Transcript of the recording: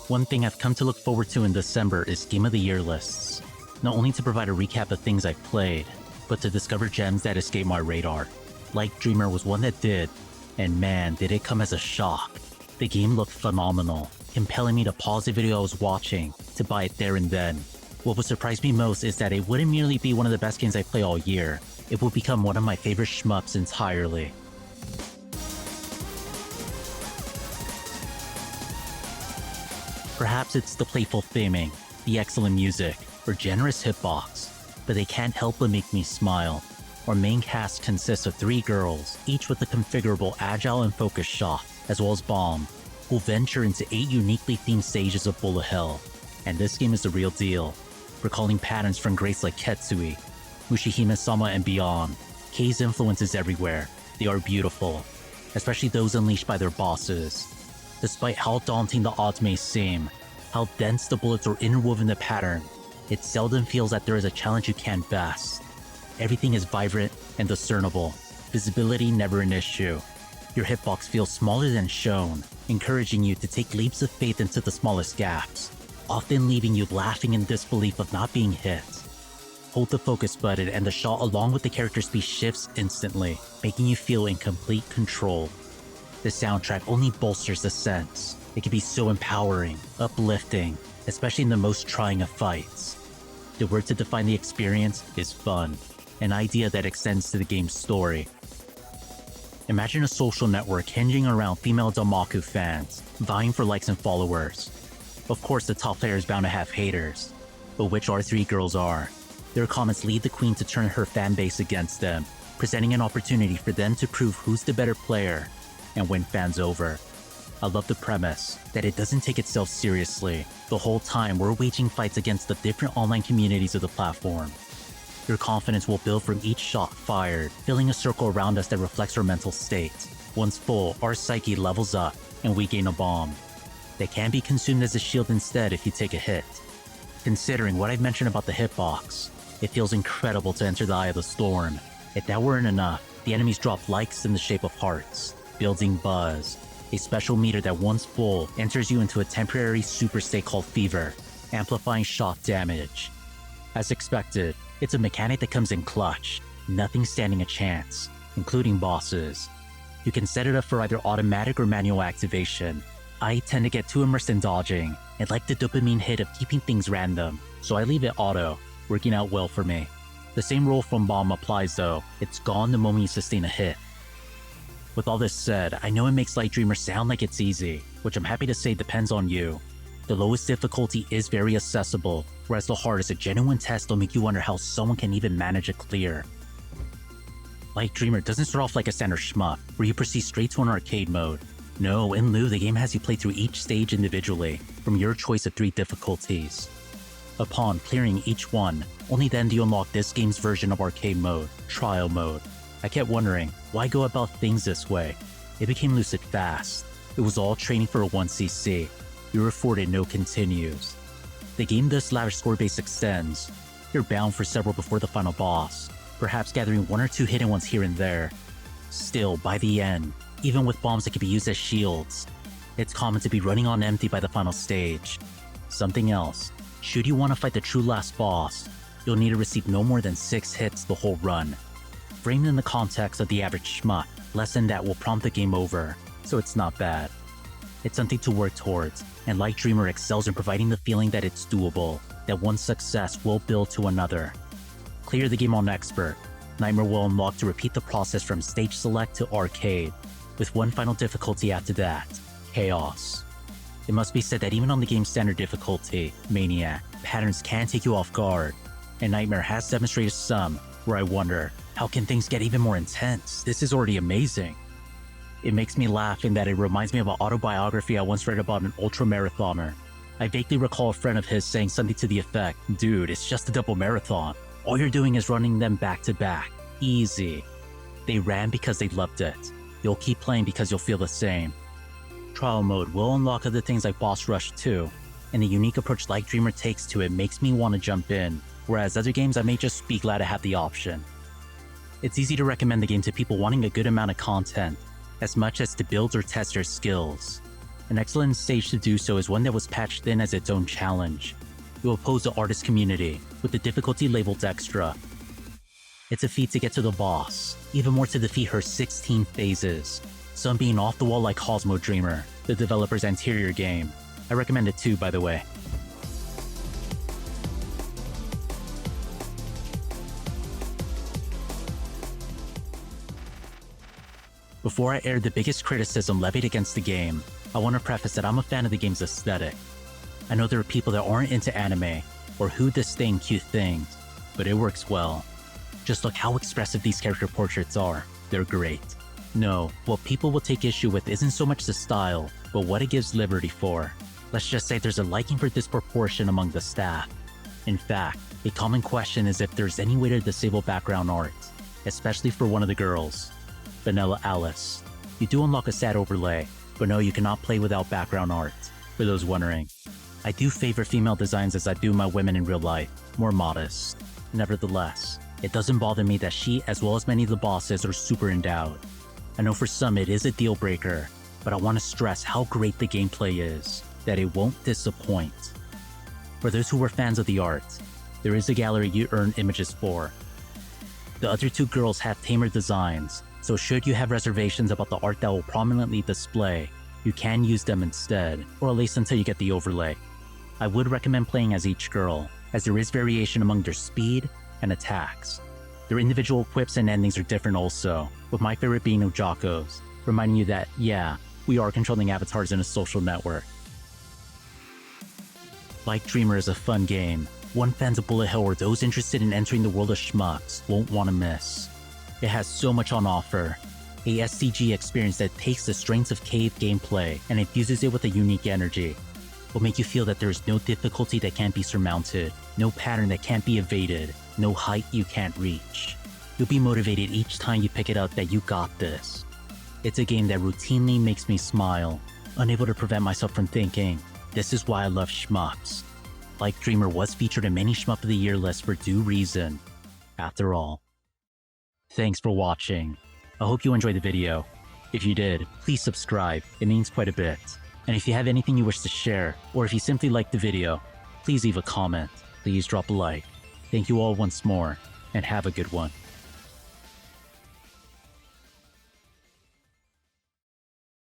One thing I've come to look forward to in December is Game of the Year lists. Not only to provide a recap of things I've played, but to discover gems that escape my radar. Light Dreamer was one that did, and man, did it come as a shock. The game looked phenomenal, compelling me to pause the video I was watching to buy it there and then. What would surprise me most is that it wouldn't merely be one of the best games I play all year, it would become one of my favorite shmups entirely. Perhaps it's the playful theming, the excellent music, or generous hitbox, but they can't help but make me smile. Our main cast consists of 3 girls, each with a configurable agile and focused shot, as well as Bomb, who'll venture into 8 uniquely themed stages of Bullet Hell. And this game is the real deal, recalling patterns from greats like Ketsui, Mushihimesama, and beyond. K's influence is everywhere. They are beautiful, especially those unleashed by their bosses. Despite how daunting the odds may seem, how dense the bullets are interwoven in the pattern, it seldom feels that there is a challenge you can't best. Everything is vibrant and discernible, visibility never an issue. Your hitbox feels smaller than shown, encouraging you to take leaps of faith into the smallest gaps, often leaving you laughing in disbelief of not being hit. Hold the focus button and the shot along with the character speed shifts instantly, making you feel in complete control. The soundtrack only bolsters the sense. It can be so empowering, uplifting, especially in the most trying of fights. The word to define the experience is fun, an idea that extends to the game's story. Imagine a social network hinging around female danmaku fans, vying for likes and followers. Of course, the top player is bound to have haters, but which our 3 girls are. Their comments lead the queen to turn her fan base against them, presenting an opportunity for them to prove who's the better player and win fans over. I love the premise, that it doesn't take itself seriously. The whole time we're waging fights against the different online communities of the platform. Your confidence will build from each shot fired, filling a circle around us that reflects our mental state. Once full, our psyche levels up, and we gain a bomb. That can be consumed as a shield instead if you take a hit. Considering what I've mentioned about the hitbox, it feels incredible to enter the eye of the storm. If that weren't enough, the enemies drop likes in the shape of hearts, building buzz, a special meter that once full enters you into a temporary super state called Fever, amplifying shot damage. As expected, it's a mechanic that comes in clutch, nothing standing a chance, including bosses. You can set it up for either automatic or manual activation. I tend to get too immersed in dodging, and like the dopamine hit of keeping things random, so I leave it auto, working out well for me. The same rule from Bomb applies though, it's gone the moment you sustain a hit. With all this said, I know it makes Light Dreamer sound like it's easy, which I'm happy to say depends on you. The lowest difficulty is very accessible, whereas the hardest, a genuine test will make you wonder how someone can even manage a clear. Light Dreamer doesn't start off like a standard shmup, where you proceed straight to an arcade mode. No, in lieu, the game has you play through each stage individually, from your choice of 3 difficulties. Upon clearing each one, only then do you unlock this game's version of arcade mode, Trial Mode. I kept wondering, why go about things this way? It became lucid fast. It was all training for a 1cc. You're afforded no continues. The game thus lavish score-based extends. You're bound for several before the final boss, perhaps gathering 1 or 2 hidden ones here and there. Still, by the end, even with bombs that can be used as shields, it's common to be running on empty by the final stage. Something else, should you want to fight the true last boss, you'll need to receive no more than 6 hits the whole run. Framed in the context of the average shmup, less than that will prompt the game over, so it's not bad. It's something to work towards, and Light Dreamer excels in providing the feeling that it's doable, that one success will build to another. Clear the game on Expert. Nightmare will unlock to repeat the process from stage select to arcade, with one final difficulty after that, Chaos. It must be said that even on the game's standard difficulty, Maniac, patterns can take you off guard, and Nightmare has demonstrated some, where I wonder, how can things get even more intense? This is already amazing. It makes me laugh in that it reminds me of an autobiography I once read about an ultra-marathoner. I vaguely recall a friend of his saying something to the effect, "Dude, it's just a double marathon. All you're doing is running them back to back. Easy." They ran because they loved it. You'll keep playing because you'll feel the same. Trial mode will unlock other things like Boss Rush 2, and the unique approach Light Dreamer takes to it makes me want to jump in, whereas other games I may just be glad to have the option. It's easy to recommend the game to people wanting a good amount of content, as much as to build or test their skills. An excellent stage to do so is one that was patched in as its own challenge. You oppose the artist community, with the difficulty labeled extra. It's a feat to get to the boss, even more to defeat her 16 phases, some being off the wall like Cosmo Dreamer, the developer's anterior game. I recommend it too, by the way. Before I air the biggest criticism levied against the game, I want to preface that I'm a fan of the game's aesthetic. I know there are people that aren't into anime, or who disdain cute things, but it works well. Just look how expressive these character portraits are. They're great. No, what people will take issue with isn't so much the style, but what it gives liberty for. Let's just say there's a liking for disproportion among the staff. In fact, a common question is if there's any way to disable background art, especially for one of the girls, Vanilla Alice. You do unlock a sad overlay, but no, you cannot play without background art, for those wondering. I do favor female designs as I do my women in real life, more modest. Nevertheless, it doesn't bother me that she, as well as many of the bosses, are super endowed. I know for some it is a deal breaker, but I want to stress how great the gameplay is, that it won't disappoint. For those who were fans of the art, there is a gallery you earn images for. The other two girls have tamer designs, so should you have reservations about the art that will prominently display, you can use them instead, or at least until you get the overlay. I would recommend playing as each girl, as there is variation among their speed and attacks. Their individual equips and endings are different also, with my favorite being Ojako's, reminding you that, yeah, we are controlling avatars in a social network. Like Dreamer is a fun game, one fans of Bullet Hell or those interested in entering the world of shmups won't want to miss. It has so much on offer, a SCG experience that takes the strengths of cave gameplay and infuses it with a unique energy. Will make you feel that there is no difficulty that can't be surmounted, no pattern that can't be evaded, no height you can't reach. You'll be motivated each time you pick it up that you got this. It's a game that routinely makes me smile, unable to prevent myself from thinking, this is why I love shmups. Like Dreamer was featured in many Shmup of the Year lists for due reason, after all. Thanks for watching. I hope you enjoyed the video. If you did, please subscribe, it means quite a bit. And if you have anything you wish to share, or if you simply liked the video, please leave a comment. Please drop a like. Thank you all once more, and have a good one.